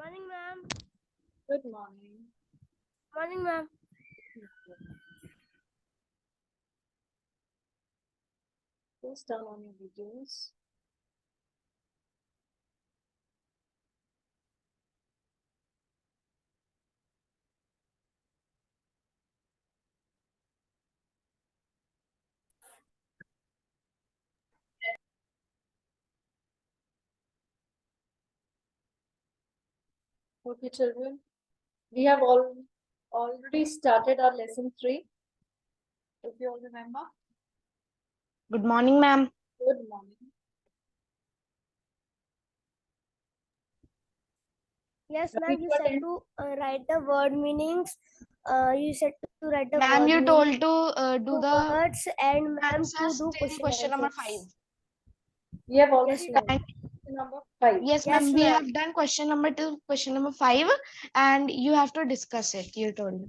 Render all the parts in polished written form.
Morning, ma'am. Good morning. Morning, ma'am. Please turn on your videos. Okay, children. We have already started our lesson 3. If you all remember. Good morning, ma'am. Good morning. Yes, Have ma'am. you You said attended? to write the word meanings. You said to write the Ma'am, word you meaning, told to do two the words, and ma'am to answers do till question number 5. We have already Yes, done ma'am. question number 5. Yes, Yes, ma'am. We ma'am. have done question number till question number 5, and you have to discuss it. You told me.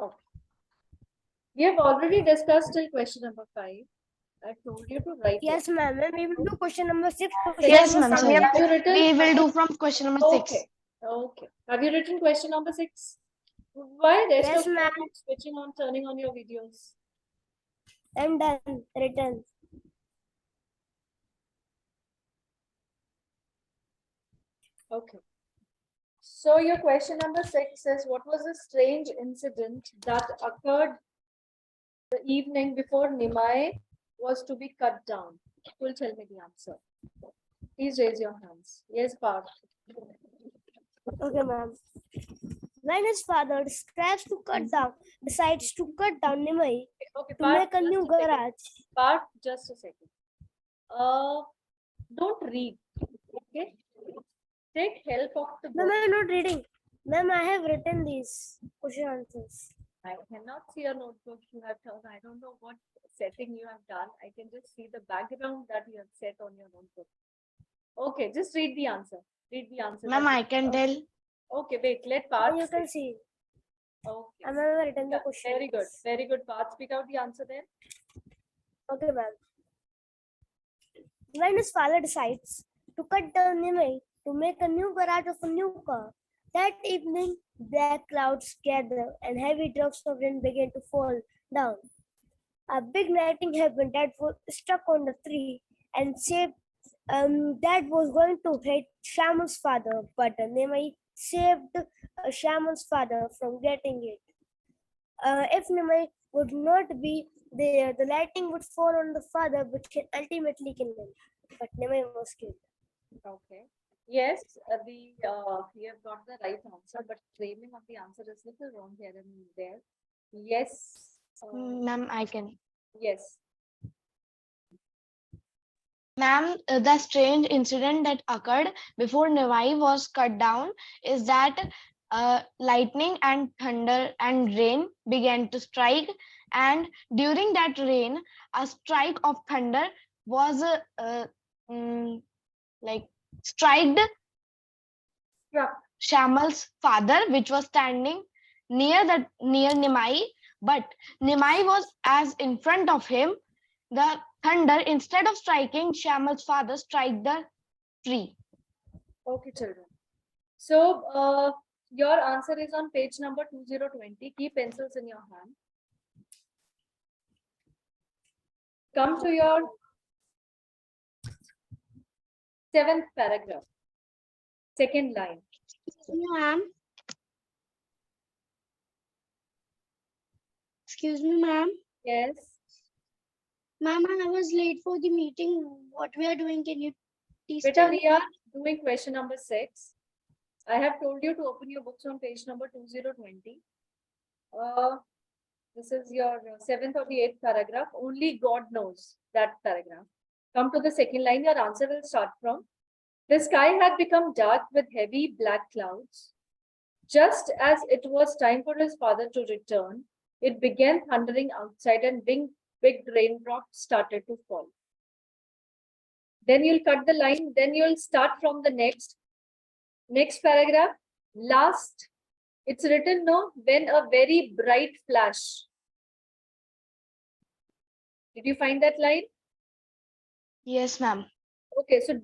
Okay. We have already discussed till question number 5. I told you to write Yes, ma'am. We will do question number 6. Question Yes, number ma'am. 7. Have you written? We will do from question number 6. Okay. Okay. Have you written question number 6? Why rest Yes, of you are ma'am. not switching on, turning on your videos? I'm done. Written. Okay. So your question number 6 is, what was the strange incident that occurred the evening before Nimai was to be cut down? Who will tell me the answer? Please raise your hands. Yes, Parth. Okay, ma'am. When his father decides to cut down Nimai Okay, to Parth, make a just new a second. garage. Parth, just a second. Don't read. Okay. Take help of the Ma'am, book. I'm not reading. Ma'am, I have written these question answers. I cannot see a notebook you have done. I don't know what setting you have done. I can just see the background that you have set on your notebook. Okay, just read the answer. Read the answer. Ma'am, I can tell. Okay, wait, let Parth. You can see. Okay. I have written the Yeah, question. very good. Very good. Parth, speak out the answer then. Okay, ma'am. When his father decides to cut down Nimai to make a new garage of a new car, that evening black clouds gather and heavy drops of rain begin to fall down. A big lightning happened that was struck on the tree and saved that was going to hit Shaman's father, but Nimai saved Shaman's father from getting it. If Nimai would not be there, the lightning would fall on the father, which can ultimately kill him. But Nimai was killed. Okay. Yes, you have got the right answer, but framing of the answer is little wrong here and there. Yes. Ma'am, I can. Yes. Ma'am, the strange incident that occurred before Nivai was cut down is that lightning and thunder and rain began to strike, and during that rain, a strike of thunder was like struck Struck. Shamal's father, which was standing near Nimai, but Nimai was as in front of him. The thunder, instead of striking Shamal's father, strike the tree. Okay, children. So, your answer is on page number 2020. Keep pencils in your hand. Come to your 7th paragraph. Second line. Ma'am. Excuse me, ma'am. Yes. Ma'am, I was late for the meeting. What we are doing, can you please Beta, tell me? we are doing question number 6. I have told you to open your books on page number 2020. This is your 7th or the 8th paragraph. Only God knows that paragraph. Come to the second line. Your answer will start from: the sky had become dark with heavy black clouds. Just as it was time for his father to return, it began thundering outside and big raindrops started to fall. Then you'll cut the line. Then you'll start from the next paragraph. Last, it's written, no, when a very bright flash. Did you find that line? Yes, ma'am. Okay, so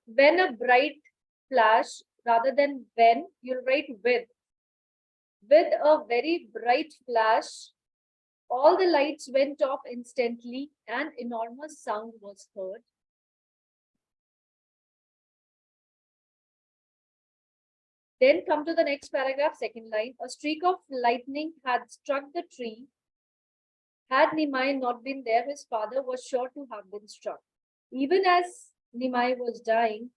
when a bright flash rather than when, you'll write with. With a very bright flash, all the lights went off instantly, an enormous sound was heard. Then come to the next paragraph, second line. A streak of lightning had struck the tree. Had Nimai not been there, his father was sure to have been struck. Even as Nimai was dying,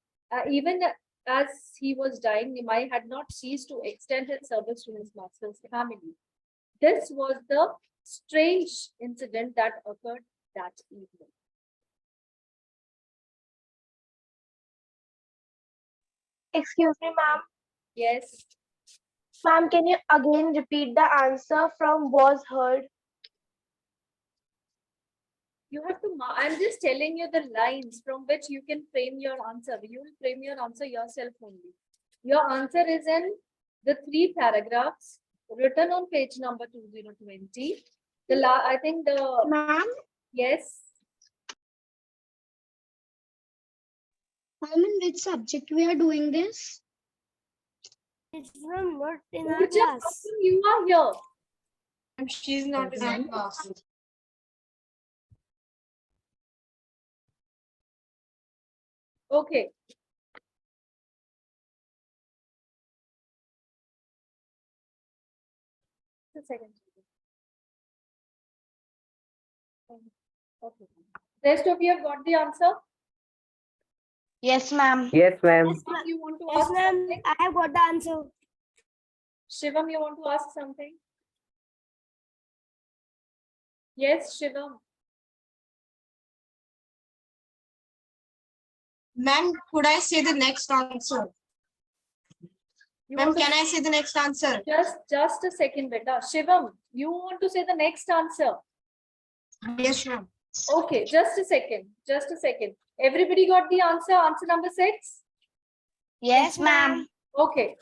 even as he was dying, Nimai had not ceased to extend his service to his master's family. This was the strange incident that occurred that evening. Excuse me, ma'am. Yes, Ma'am, can you again repeat the answer from was heard? you have to. I'm just telling you the lines from which you can frame your answer. You will frame your answer yourself only. Your answer is in the 3 paragraphs written on page number 2020. I think the Ma'am, yes. ma'am, in which subject we are doing this? It's from not in our Pooja, how class. come you are here? She's not in our class. Okay. Just a second. Okay. Rest of you have got the answer? Yes, ma'am. Yes, ma'am. Yes, ma'am. You want to Yes, ask ma'am. something? I have got the answer. Shivam, you want to ask something? Yes, Shivam. Ma'am, could I say the next answer? You Ma'am, want to can I say the next answer? just a second, beta. Shivam, you want to say the next answer? Yes, ma'am. Okay, just a second. Just a second. Everybody got the answer? Answer number 6? Yes, ma'am. Okay.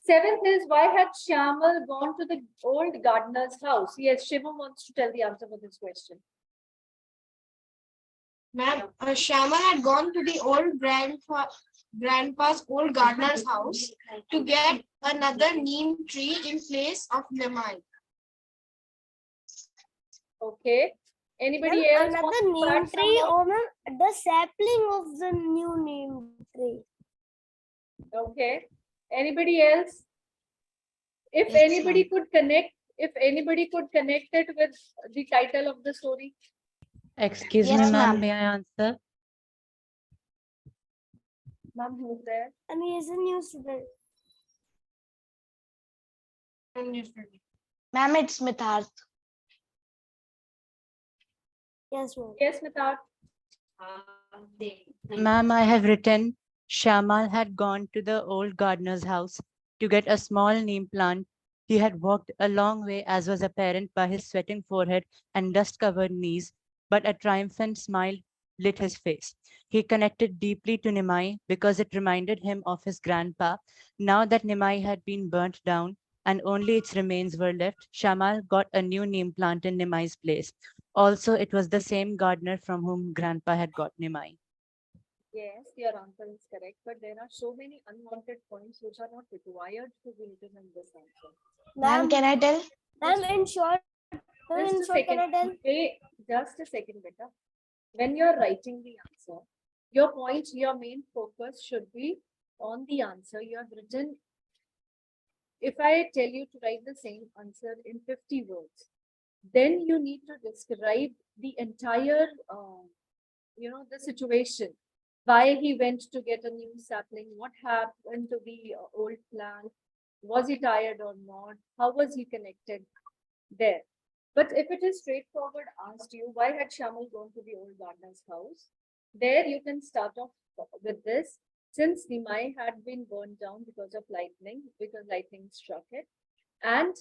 7th is, why had Shyamal gone to the old gardener's house? Yes, Shivam wants to tell the answer for this question. Ma'am, Shyamal had gone to the old grandpa's old gardener's house to get another neem tree in place of Nimai. Okay. Anybody Ma'am, else? another want to add neem tree, some or ma'am, the sapling of the new neem tree. more? Okay. Anybody else? If Yes, anybody could connect, if anybody could connect it with the title of the story. Excuse Yes, me, ma'am. ma'am, may I answer? Ma'am, who's there? And he is a new student. Ma'am, it's Mitharth. Yes, ma'am. Yes, Mitat. Ma'am, I have written, Shamal had gone to the old gardener's house to get a small neem plant. He had walked a long way, as was apparent by his sweating forehead and dust-covered knees, but a triumphant smile lit his face. He connected deeply to Nimai because it reminded him of his grandpa. Now that Nimai had been burnt down and only its remains were left, Shamal got a new neem plant in Nimai's place. Also, it was the same gardener from whom grandpa had got Nimai. Yes, your answer is correct, but there are so many unwanted points which are not required to be written in this answer. Ma'am, can I tell? Ma'am, in short, Just a can I tell? second. Wait, just a second, beta. When you're writing the answer, your point, your main focus should be on the answer you have written. If I tell you to write the same answer in 50 words, then you need to describe the entire, the situation. Why he went to get a new sapling, what happened to the old plant, was he tired or not, how was he connected there. But if it is straightforward, asked you, why had Shamal gone to the old gardener's house? There you can start off with this. Since Nimai had been burned down because of lightning, because lightning struck it, and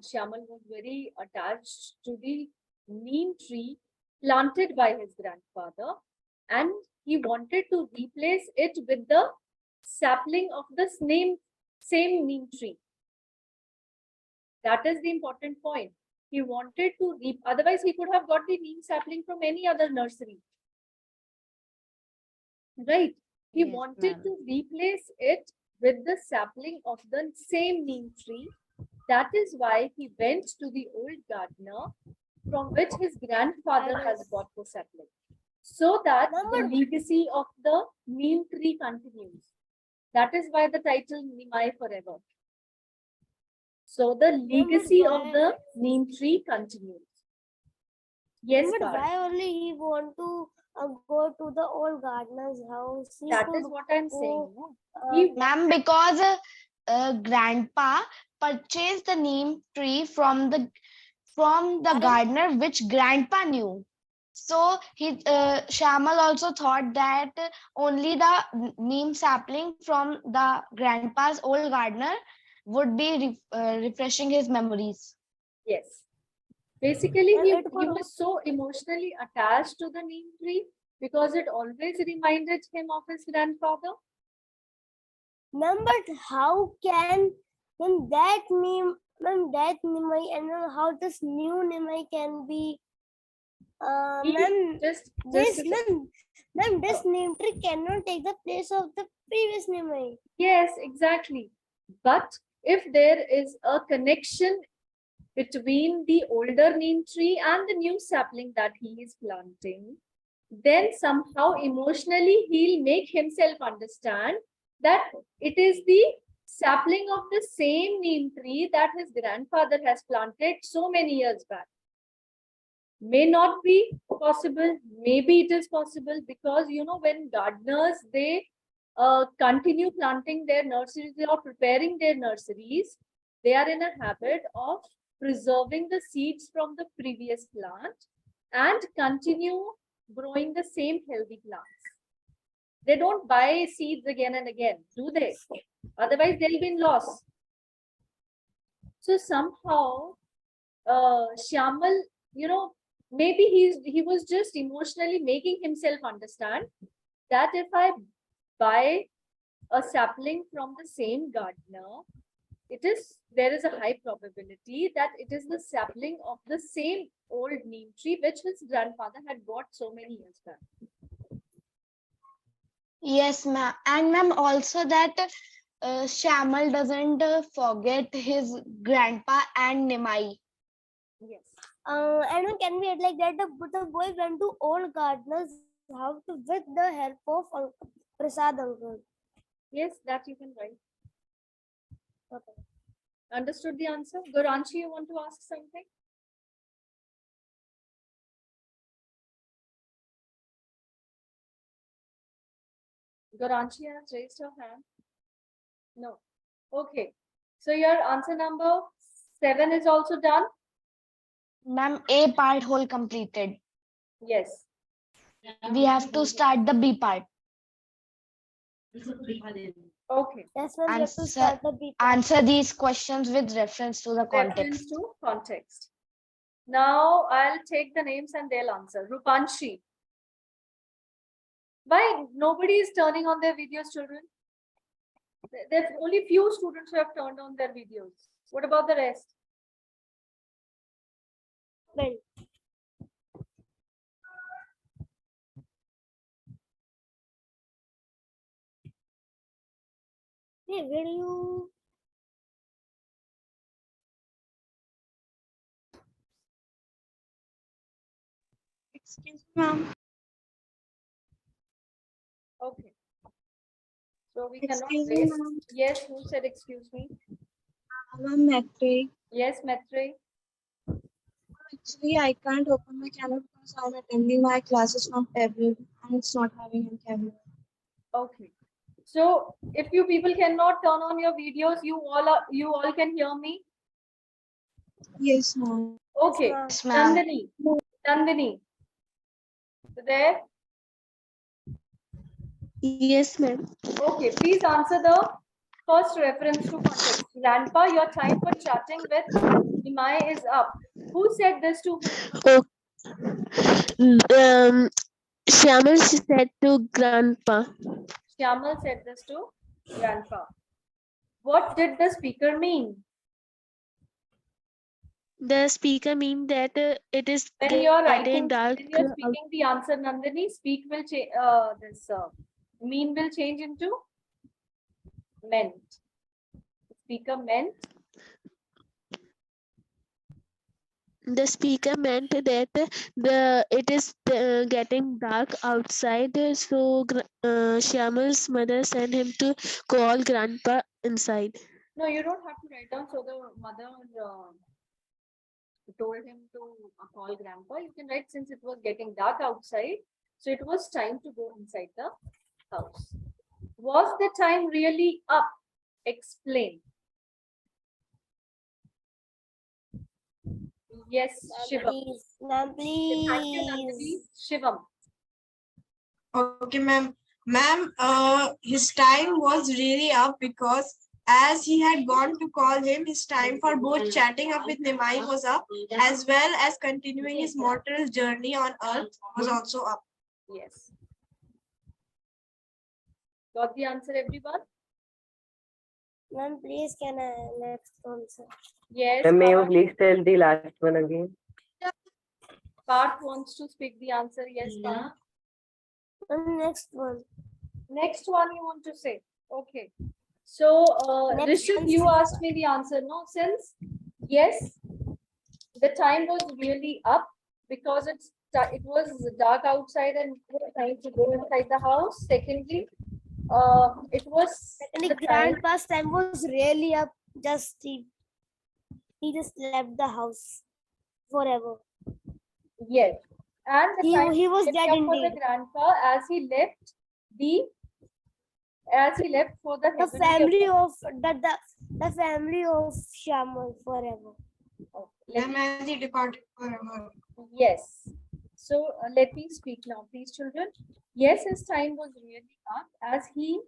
Shamal was very attached to the neem tree planted by his grandfather, and he wanted to replace it with the sapling of the same neem tree. That is the important point. He wanted to otherwise he could have got the neem sapling from any other nursery. Right. He Yes, wanted ma'am. to replace it with the sapling of the same neem tree. That is why he went to the old gardener from which his grandfather has got the sapling, so that the legacy of the neem tree continues. That is why the title Nimai Forever. So the legacy of the neem tree continues. Yes, But Parth. why only he want to go to the old gardener's house? He That could is what I'm go, saying. No? uh, He Ma'am, because grandpa purchased the neem tree from the gardener which grandpa knew. So Shamal also thought that only the neem sapling from the grandpa's old gardener would be refreshing his memories. Yes. Basically, and it he could was so emotionally attached to the neem tree because it always reminded him of his grandfather. remember how can when that name when that Nimai and then how this new Nimai can be He ma'am just this a ma'am this name tree cannot take the place of the previous Nimai. Yes, exactly. But if there is a connection between the older neem tree and the new sapling that he is planting, then somehow emotionally he'll make himself understand that it is the sapling of the same neem tree that his grandfather has planted so many years back. May not be possible, maybe it is possible, because when gardeners they continue planting their nurseries or preparing their nurseries, they are in a habit of preserving the seeds from the previous plant and continue growing the same healthy plants. They don't buy seeds again and again, do they? Otherwise, they'll be in loss. So somehow, Shyamal, maybe he was just emotionally making himself understand that if I buy a sapling from the same gardener, there is a high probability that it is the sapling of the same old neem tree which his grandfather had bought so many years back. Yes, ma'am. And ma'am, also that Shamal doesn't forget his grandpa and Nimai. Yes. And then can we add like that the boy went to old gardener's house with the help of Prasad uncle. Yes, that you can write. Okay. Understood the answer? Goranshi, you want to ask something? Goranshi has raised her hand. No. Okay. So your answer number 7 is also done? Ma'am, A part whole completed. Yes. We have to start the B part. Okay. That's when we have to Answer, start the B. answer these questions with reference to the Reference context. to context. Now I'll take the names and they'll answer. Rupanshi. Why nobody is turning on their videos, children? There's only few students who have turned on their videos. What about the rest? Well, hey, will you Excuse me, ma'am. Okay. So we cannot Excuse me, waste. ma'am. Yes, who said excuse me? Ma'am, Maitre. Yes, Maitre. Actually, I can't open my camera because I'm attending my classes from tablet and it's not having a camera. Okay. So if you people cannot turn on your videos, you all can hear me. Yes, ma'am. Okay. Yes, ma'am. Nandini. So there. Yes, ma'am. Okay. Please answer the first reference to context. Grandpa, your time for chatting with Nimai is up. Who said this to whom? Shamal said to Grandpa. Shyamal said this to Grandpa. What did the speaker mean? The speaker mean that it is When you're getting writing, dark. when you're speaking the answer, Nandini, speak will change this. Mean will change into meant. Speaker meant. The speaker meant that it is getting dark outside, so Shyamal's mother sent him to call grandpa inside. No, you don't have to write down. So the mother told him to call grandpa. You can write since it was getting dark outside, so it was time to go inside the house. Was the time really up? Explain. Yes, Shivam. Please, ma'am, Thank you, Nandini. please. Shivam. Okay, ma'am. Ma'am, his time was really up because as he had gone to call him, his time for both chatting up with Nimai was up, as well as continuing his mortal journey on earth was also up. Yes. Got the answer, everyone? Ma'am, please can I next answer? Yes. Ma'am, may you Parth. please tell the last one again? Parth wants to speak the answer. Yes, Parth. Next one. Next one you want to say. Okay. So, Next Rishabh, one, you Shivam. asked me the answer, no? Since, yes, the time was really up because it was dark outside and it was time to go inside the house. Secondly, it was And the the time. grandpa's time was really up. Just he just left the house forever. Yes. And the time He was kept dead up for the indeed. grandpa as he left for the The heavenly family abode. of the family of Shamal forever. Ma'am, as he departed forever. Yes. So let me speak now, please, children. Yes, his time was really up as he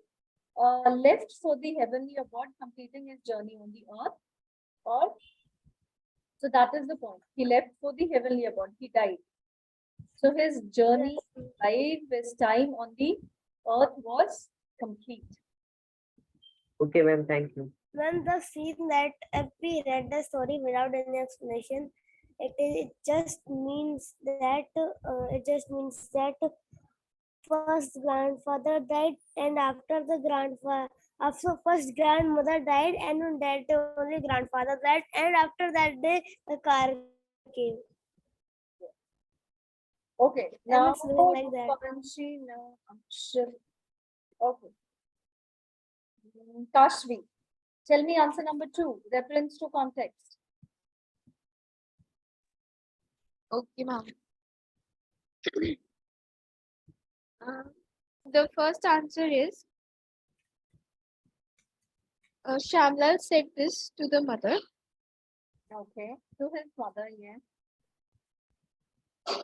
left for the heavenly abode, completing his journey on the earth. Or so that is the point. He left for the heavenly abode. He died. So his journey, life, his time on the earth was complete. Okay, ma'am, thank you. When the scene that if we read the story without any explanation, it just means that first grandfather died, and after first grandmother died, and on that day only grandfather died, and after that day the car came. Okay. And Now, it's looking like that. Pavanshi, now Akshar. Okay. Kashvi, tell me answer number 2. Reference to context. Okay, ma'am. The first answer is Shamlal said this to the mother. Okay. To his mother, yeah.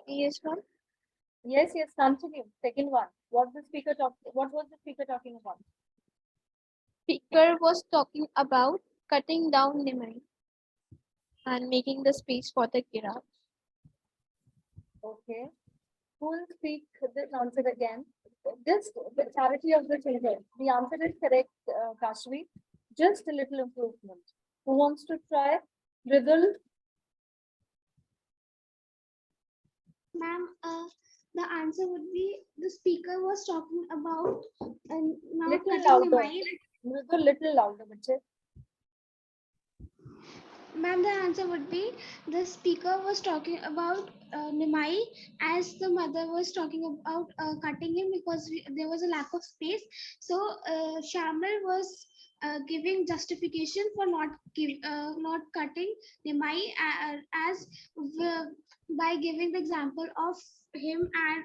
Yes, ma'am. Yes, continue. Second one. What was the speaker talking about? Speaker was talking about cutting down Nimai and making the space for the garage. Okay. Who will speak this answer again? Just the clarity of the children. The answer is correct, Kashvi. Just a little improvement. Who wants to try? Ridul? Ma'am, the answer would be the speaker was talking about now Little cutting louder. Nimai. Ridul, little louder, bache. Ma'am, the answer would be the speaker was talking about Nimai as the mother was talking about cutting him because there was a lack of space. So Shamal was giving justification for not cutting Nimai as by giving the example of him and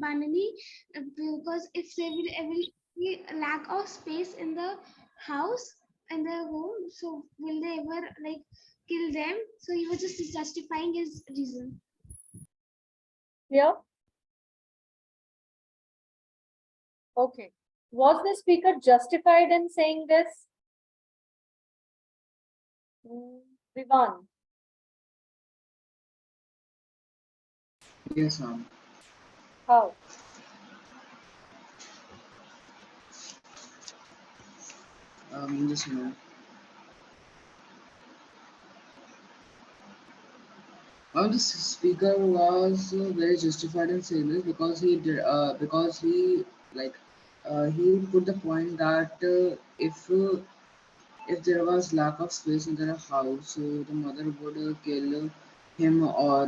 Banani because if there will be a lack of space in the house in their home, so will they ever like kill them? So he was just justifying his reason. Yeah. Okay. Was the speaker justified in saying this? Vivan. Yes, ma'am. How? Just a minute. The speaker was very justified in saying this because he did, because he like he put the point that if there was lack of space in their house, so the mother would kill him or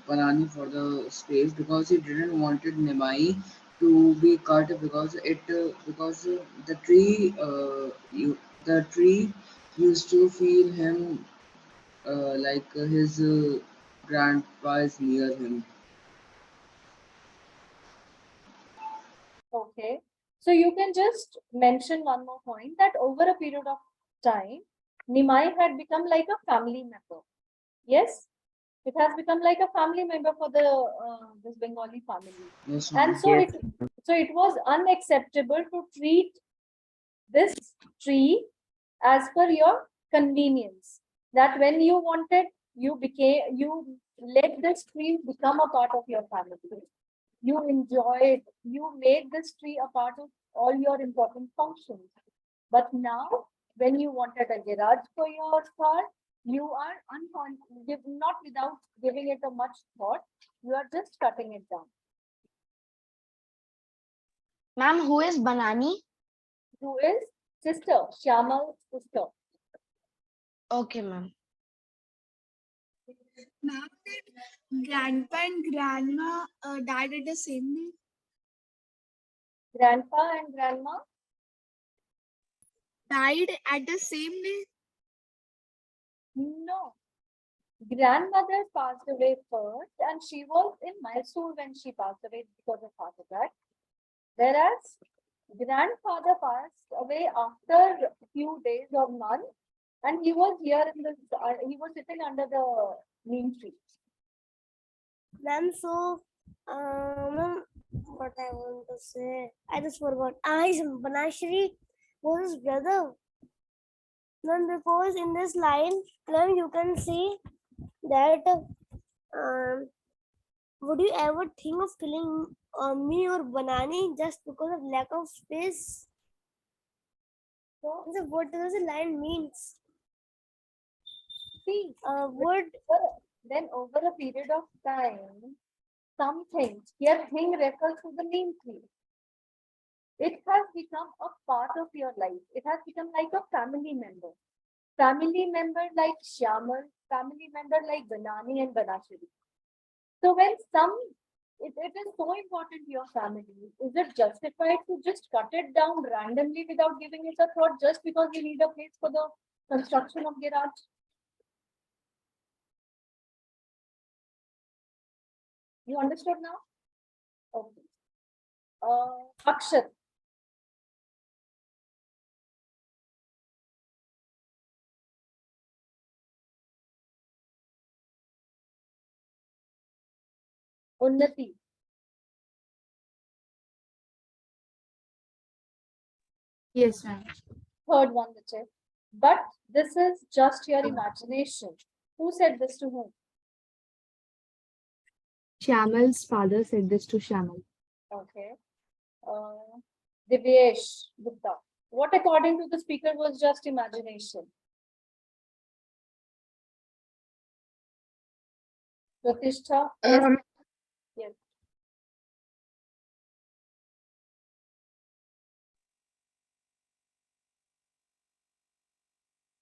Panani for the space because he didn't wanted Nimai to be cut because the tree used to feel him like his grandpa is near him. Okay. So you can just mention one more point that over a period of time, Nimai had become like a family member. Yes, it has become like a family member for the this Bengali family, Yes, and ma'am. so it was unacceptable to treat this tree as per your convenience. That when you wanted, you let this tree become a part of your family. You enjoyed, you made this tree a part of all your important functions. But now, when you wanted a garage for your car, you are not without giving it a much thought, you are just cutting it down. Ma'am, who is Banani? Who is sister, Shyamal's sister. Okay, ma'am. Ma'am, did grandpa and grandma died at the same day? Grandpa and grandma, Died at the same day? no. Grandmother passed away first, and she was in Mysore when she passed away because of heart attack. Whereas grandfather passed away after a few days or months, and he was here in the he was sitting under the neem tree. Ma'am, so, ma'am, what I want to say, I just forgot. His Banashri was his brother. Ma'am, because in this line, ma'am, you can see that, would you ever think of killing me or Banani just because of lack of space? So, what does the line means? See, Would then over a period of time, some things here thing refers to the neem tree. It has become a part of your life. It has become like a family member. Family member like Shyamal, family member like Banani and Banashiri. So when it is so important to your family, is it justified to just cut it down randomly without giving it a thought just because you need a place for the construction of garage? You understood now? Okay. Akshat. Unnati. Yes, ma'am. Third one, Vijay. But this is just your imagination. Who said this to whom? Shyamal's father said this to Shyamal. Okay. Divyesh Gupta. What according to the speaker was just imagination? Pratishtha? Yes. Yes.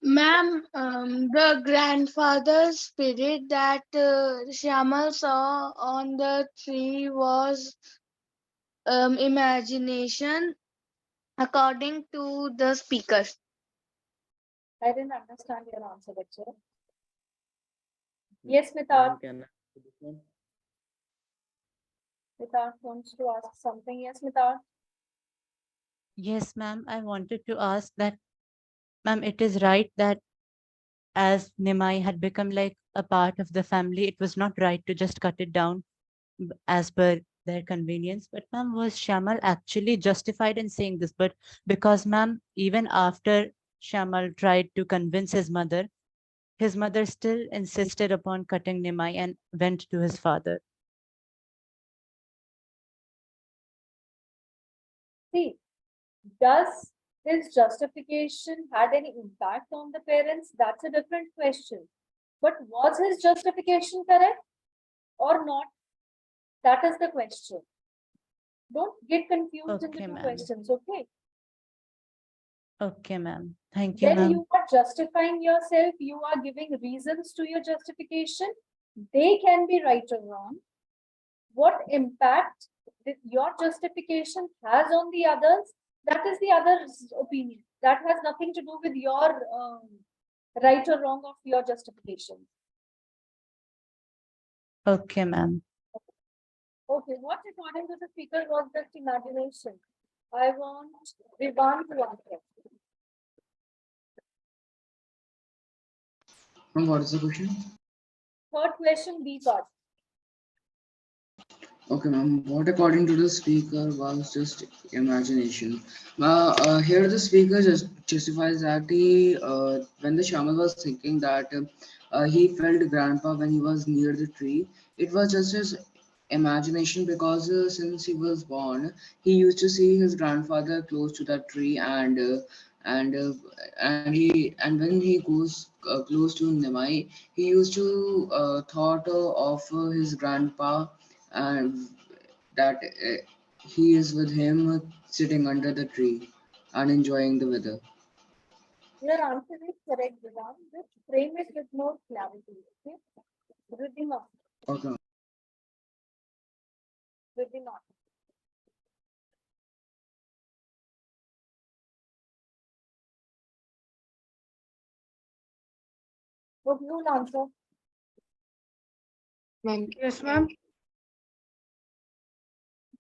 Ma'am, the grandfather's spirit that Shyamal saw on the tree was imagination, according to the speaker. I didn't understand your answer, Vijay. Yes, Mitar. Mitar wants to ask something. Yes, Mitar. Yes, ma'am. I wanted to ask that, ma'am, it is right that as Nimai had become like a part of the family, it was not right to just cut it down as per their convenience. But ma'am, was Shamal actually justified in saying this? But because ma'am, even after Shamal tried to convince his mother still insisted upon cutting Nimai and went to his father. See, does his justification had any impact on the parents? That's a different question. But was his justification correct or not? That is the question. Don't get confused in the Okay, two ma'am. questions, okay? Okay, ma'am. Thank you, Then ma'am. you are justifying yourself, you are giving reasons to your justification. They can be right or wrong. What impact your justification has on the others, that is the other's opinion. That has nothing to do with your right or wrong of your justification. Okay, ma'am. Okay, what according to the speaker was just imagination? I want Vivan to answer. What is the question? Third question, B part. Okay, ma'am. What according to the speaker was just imagination. Here the speaker just justifies that when the shaman was thinking that he felt grandpa when he was near the tree, it was just his imagination because since he was born, he used to see his grandfather close to that tree and uh, and when he goes close to Nimai, he used to thought of his grandpa and that he is with him sitting under the tree and enjoying the weather. Your answer is correct, Vivan. Just frame it with more clarity. Okay? Reading up. Okay. Reading up. What you will answer? Ma'am. Yes, ma'am.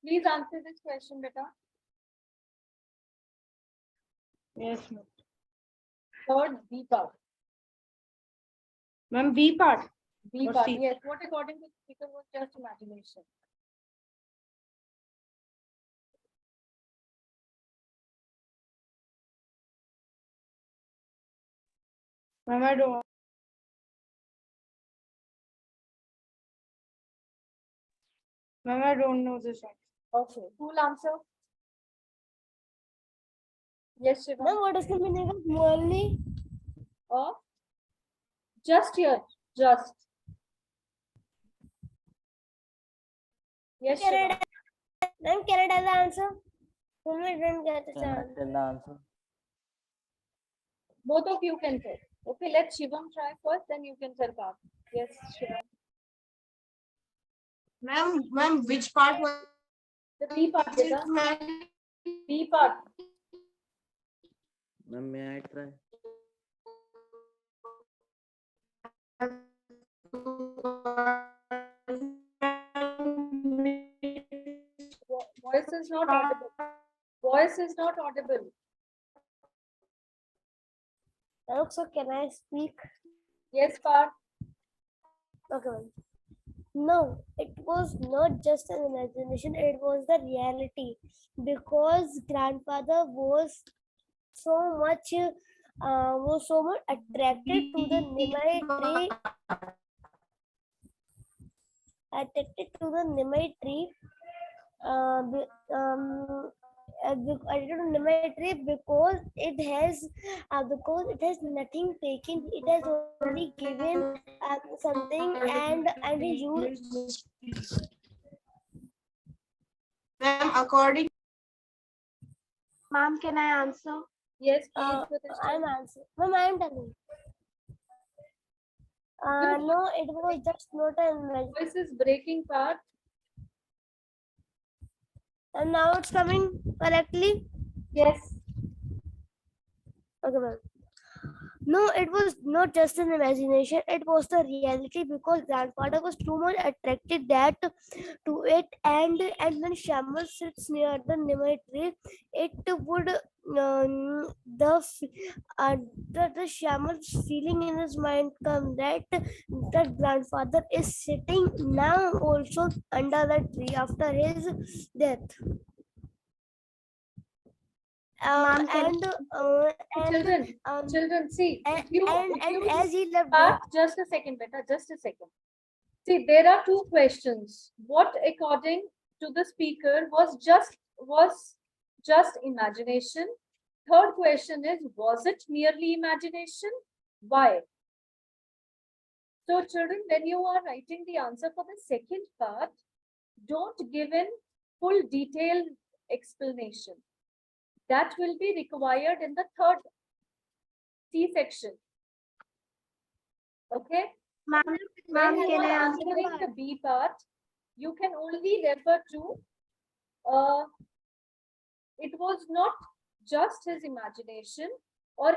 Please answer this question, beta. Yes, ma'am. Third, B part. Ma'am, B part. B Or part. C? Yes. What according to the speaker was just imagination. Ma'am, I don't. Ma'am, I don't know this answer. Okay. Who will answer? Yes, Shiva. Ma'am, what is the meaning of merely? Just here. Just. Yes, Shiva. Ma'am, can I tell the answer? We didn't get a Can I chance. tell the answer? Both of you can tell. Okay, let Shivam try first, then you can tell Parth. Yes, Shivam. Ma'am, which part was The B part, it, beta. ma'am? B part. Ma'am, may I try? Voice is not audible. Voice is not audible. So can I speak? Yes, Parth. Okay, ma'am. No, it was not just an imagination, it was the reality. Because grandfather was so much attracted to the Nimai tree, uh, be- um, attracted to Nimai tree because it has nothing taken. It has only given something, and he used. Ma'am, according Ma'am, can I answer? Yes, please. I'm answering. Ma'am, I'm telling. No, it was just not an imagination. Voice is breaking, Parth. And now it's coming correctly. Yes. Okay, ma'am. No, it was not just an imagination, it was the reality because grandfather was too much attracted that to it, and when Shamal sits near the Nimai tree, it would the Shamal's feeling in his mind come that the grandfather is sitting now also under the tree after his death. Ma'am, Children, see, and if as he left Parth, just a second, beta, just a second. See, there are two questions. What, according to the speaker, was just imagination? Third question is, was it merely imagination? Why? So, children, when you are writing the answer for the second part, don't give in full detailed explanation. That will be required in the third C section. Okay? Ma'am, When you can I are answer the answering the B part, you can only refer to it was not just his imagination, or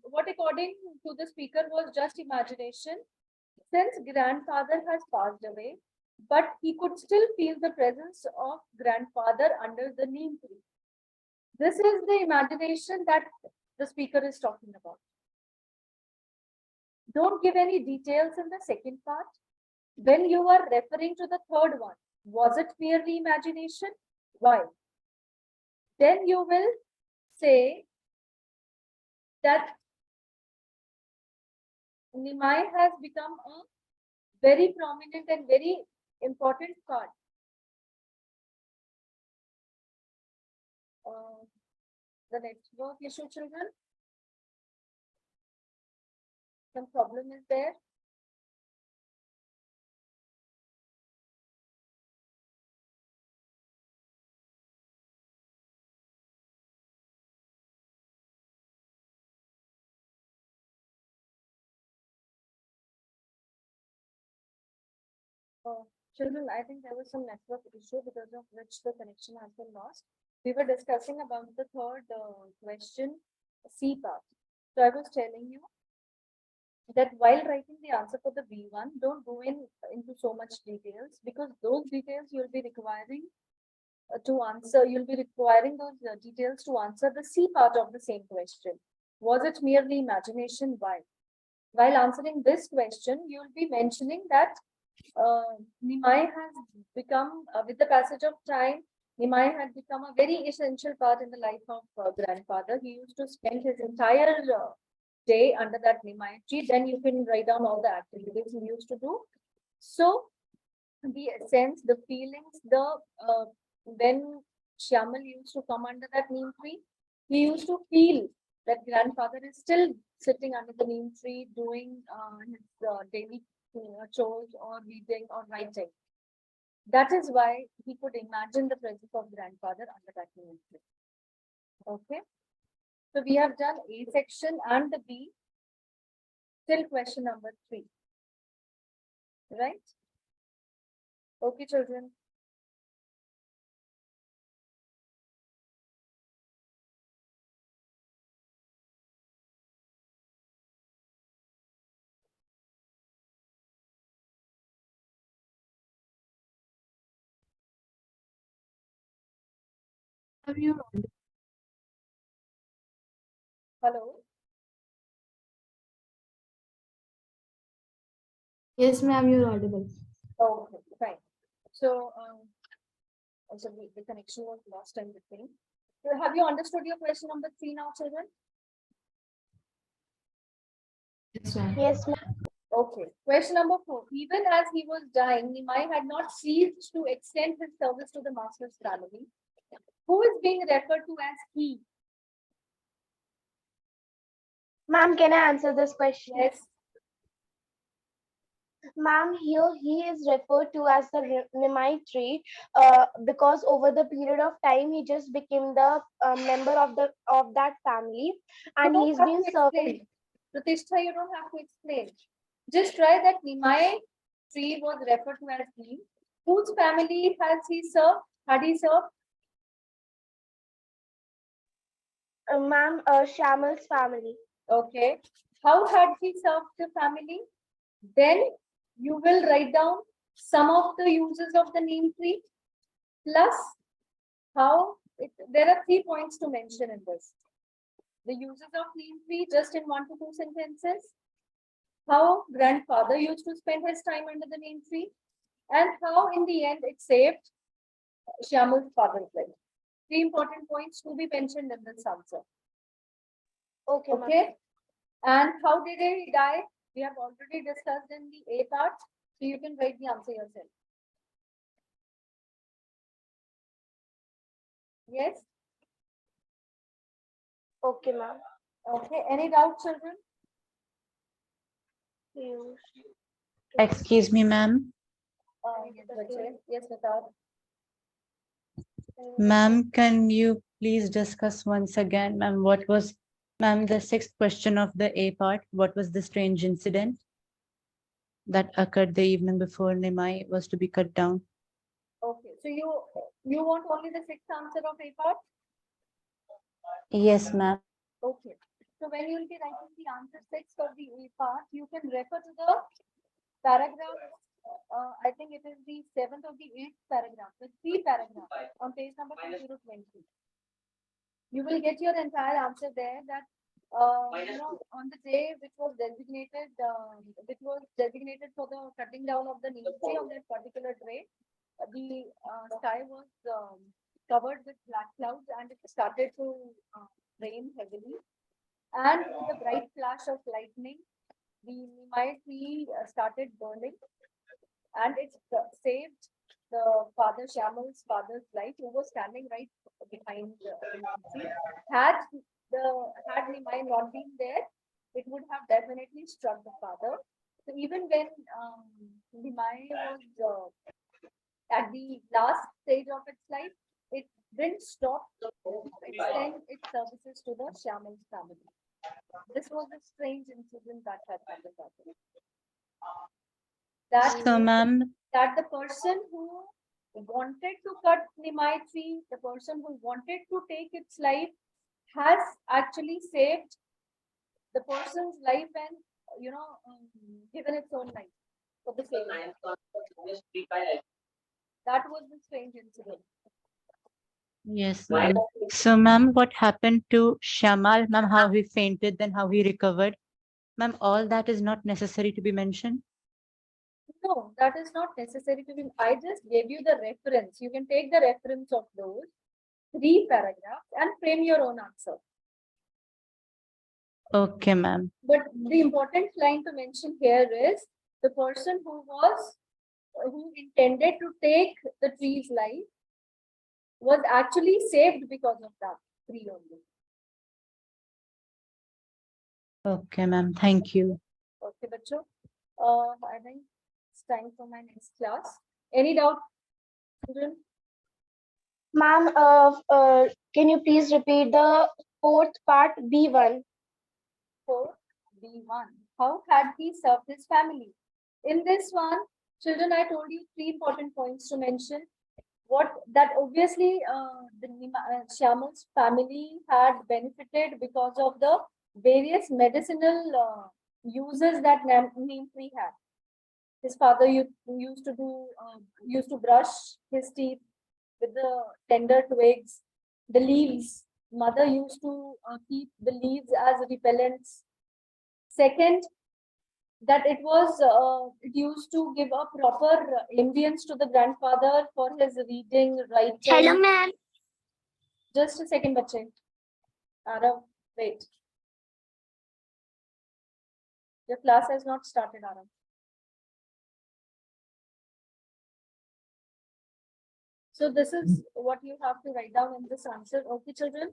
what according to the speaker was just imagination, since grandfather has passed away, but he could still feel the presence of grandfather under the neem tree. This is the imagination that the speaker is talking about. Don't give any details in the second part. When you are referring to the third one, was it merely imagination? Why? Then you will say that Nimai has become a very prominent and very important part. The network issue, children. Some problem is there. Children, I think there was some network issue because of which the connection has been lost. We were discussing about the third question, C part. So I was telling you that while writing the answer for the B1, don't go into so much details, because those details you'll be requiring to answer, you'll be requiring those details to answer the C part of the same question. Was it merely imagination? Why? While answering this question, you'll be mentioning that Nimai has become, with the passage of time, Nimai had become a very essential part in the life of grandfather. He used to spend his entire day under that Nimai tree. Then you can write down all the activities he used to do. So the sense, the feelings, when Shyamal used to come under that neem tree, he used to feel that grandfather is still sitting under the neem tree doing his daily chores or reading or writing. That is why he could imagine the presence of grandfather under that neem tree. Okay. So we have done A section and the B till question number 3. Right? Okay, children. Hello. Yes, ma'am, you're audible. Okay, fine. So, also the connection was lost in between. So have you understood your question number 3 now, children? Yes, ma'am. Yes, ma'am. Okay. Question number 4. Even as he was dying, Nimai had not ceased to extend his service to the master's family. Who is being referred to as he? Ma'am, can I answer this question? Yes. Ma'am, here he is referred to as the Nimai tree because over the period of time he just became the member of that family, and You he's don't have been to serving. explain. Pratishtha, you don't have to explain. Just try that Nimai tree was referred to as he. Whose family has he served? Had he served? Ma'am, Shamal's family. Okay. How had he served the family? Then you will write down some of the uses of the neem tree plus there are 3 points to mention in this. The uses of neem tree just in 1 to 2 sentences. How grandfather used to spend his time under the neem tree, and how in the end it saved Shyamal's father's life. 3 important points to be mentioned in this answer. Okay, okay. And how did he die? We have already discussed in the A part, so you can write the answer yourself. Yes? Okay, ma'am. Okay. Any doubt, children? Excuse me, ma'am. Yes, Vijay. Yes, Nita. Ma'am, can you please discuss once again, ma'am, what was, ma'am, the sixth question of the A part? What was the strange incident that occurred the evening before Nimai was to be cut down? Okay, so you want only the sixth answer of A part? Yes, ma'am. Okay. So when you will be writing the answer 6 of the A part, you can refer to the paragraph. I think it is the 7th of the 8th paragraph, the 3 paragraph on page number 2020. You will get your entire answer there. That on the day which was designated for the cutting down of the neem tree on that particular day, the sky was covered with black clouds and it started to rain heavily. And with a bright flash of lightning, the Nimai tree started burning, and it saved the father Shamal's father's life, who was standing right behind the tree. Had Nimai not been there, it would have definitely struck the father. So even when Nimai was at the last stage of its life, it didn't stop to extend its services to the Shaman's family. This was a strange incident that had happened. So, ma'am, That the person who wanted to cut Nimai tree, the person who wanted to take its life, has actually saved the person's life and given its own life for the same. That was the strange incident. yes, ma'am. So, ma'am, what happened to Shamal, ma'am, how he fainted, then how he recovered? Ma'am, all that is not necessary to be mentioned. No, that is not necessary to be. I just gave you the reference. You can take the reference of those 3 paragraphs and frame your own answer. Okay, ma'am. But the important line to mention here is the person who intended to take the tree's life was actually saved because of that tree only. Okay, ma'am. Thank you. Okay, bacho. I think it's time for my next class. Any doubt, student? Ma'am, can you please repeat the fourth part, B1? B1. How had he served his family? In this one, children, I told you 3 important points to mention. What that obviously Shyamal's family had benefited because of the various medicinal uses that neem tree had. His father used to brush his teeth with the tender twigs, the leaves. Mother used to keep the leaves as repellents. Second, that it used to give a proper ambience to the grandfather for his reading, writing. Hello, ma'am. Just a second, bache. Arav, wait. Your class has not started, Arav. So this is what you have to write down in this answer. Okay, children?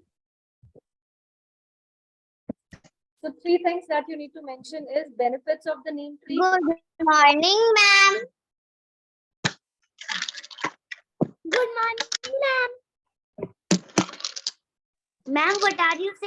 So 3 things that you need to mention is benefits of the neem tree. Good morning, ma'am. Good morning, ma'am. Ma'am, what are you saying?